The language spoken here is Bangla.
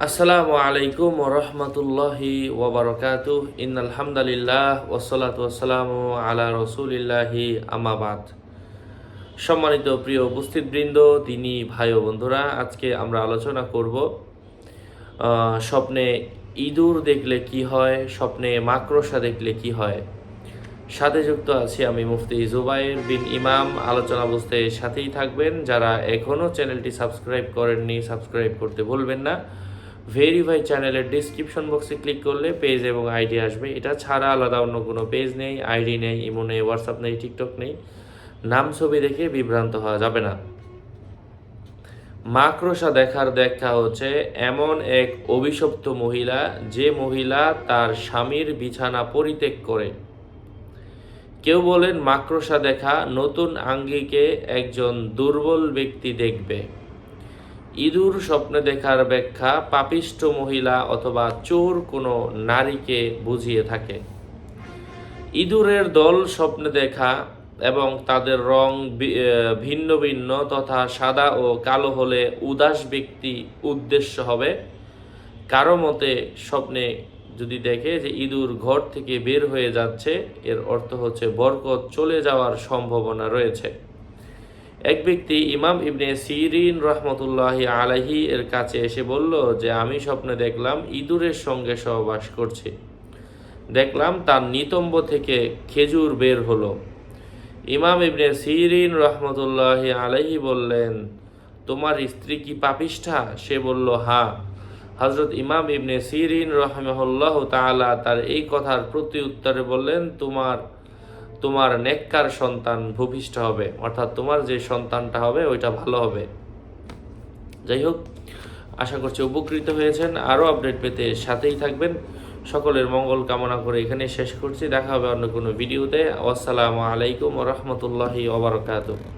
আসসালামু আলাইকুম ওরহমতুল্লাহি ওবরকাতুহ। ইন্নাল হামদালিল্লাহ ওয়াসসালাতু ওয়াসসালামু আলা রাসূলিল্লাহি আম্মা বাদ। সম্মানিত প্রিয় উপস্থিতবৃন্দ, দিনী ভাই ও বন্ধুরা, আজকে আমরা আলোচনা করব স্বপ্নে ইঁদুর দেখলে কি হয়, স্বপ্নে মাকড়সা দেখলে কি হয়। সাথে যুক্ত আছি আমি মুফতি জুবায়ের বিন ইমাম। আলোচনা বুঝতে সাথেই থাকবেন। যারা এখনও চ্যানেলটি সাবস্ক্রাইব করেননি, সাবস্ক্রাইব করতে ভুলবেন না। ভেরিফাই চ্যানেলের ডিসক্রিপশন বক্সে ক্লিক করলে পেজ এবং আইডি আসবে। এটা ছাড়া আলাদা অন্য কোনো পেজ নেই, আইডি নেই, ইমো নেই, হোয়াটসঅ্যাপ নেই, টিকটক নেই। নাম ছবি দেখে বিভ্রান্ত হওয়া যাবে না। মাকড়সা দেখার ব্যাখ্যা হচ্ছে এমন এক অভিশপ্ত মহিলা, যে মহিলা তার স্বামীর বিছানা পরিত্যাগ করে। কেউ বলেন মাকড়সা দেখা নতুন আঙ্গিকে একজন দুর্বল ব্যক্তি দেখবে। ইঁদুর স্বপ্নে দেখার ব্যাখ্যা পাপিষ্ঠ মহিলা অথবা চোর কোনো নারীকে বুঝিয়ে থাকে। ইঁদুরের দল স্বপ্নে দেখা এবং তাদের রং ভিন্ন ভিন্ন তথা সাদা ও কালো হলে উদাস ব্যক্তি উদ্দেশ্য হবে। কারো মতে স্বপ্নে যদি দেখে যে ইঁদুর ঘর থেকে বের হয়ে যাচ্ছে, এর অর্থ হচ্ছে বরকত চলে যাওয়ার সম্ভাবনা রয়েছে। এক ব্যক্তি ইমাম ইবনে সিরিন রহমতুল্লাহি আলাইহি এর কাছে এসে বলল যে আমি স্বপ্নে দেখলাম ইঁদুরের সঙ্গে সহবাস করছি। দেখলাম তার নিতম্ব থেকে খেজুর বের হলো। ইমাম ইবনে সিরিন রহমতুল্লাহি আলাইহি বললেন, তোমার স্ত্রী কি পাপিষ্ঠা? সে বলল, হ্যাঁ। হযরত ইমাম ইবনে সিরিন রাহিমাহুল্লাহ তাআলা তার এই কথার প্রতি উত্তরে বললেন, তোমার নেককার সন্তান ভূপিষ্ঠ হবে, অর্থাৎ তোমার যে সন্তানটা হবে ওইটা ভালো হবে। যাই হোক, আশা করছি উপকৃত হয়েছেন। আরও আপডেট পেতে সাথেই থাকবেন। সকলের মঙ্গল কামনা করে এখানে শেষ করছি। দেখা হবে অন্য কোনো ভিডিওতে। আসসালামু আলাইকুম ওয়া রাহমাতুল্লাহি ওয়া বারাকাতুহু।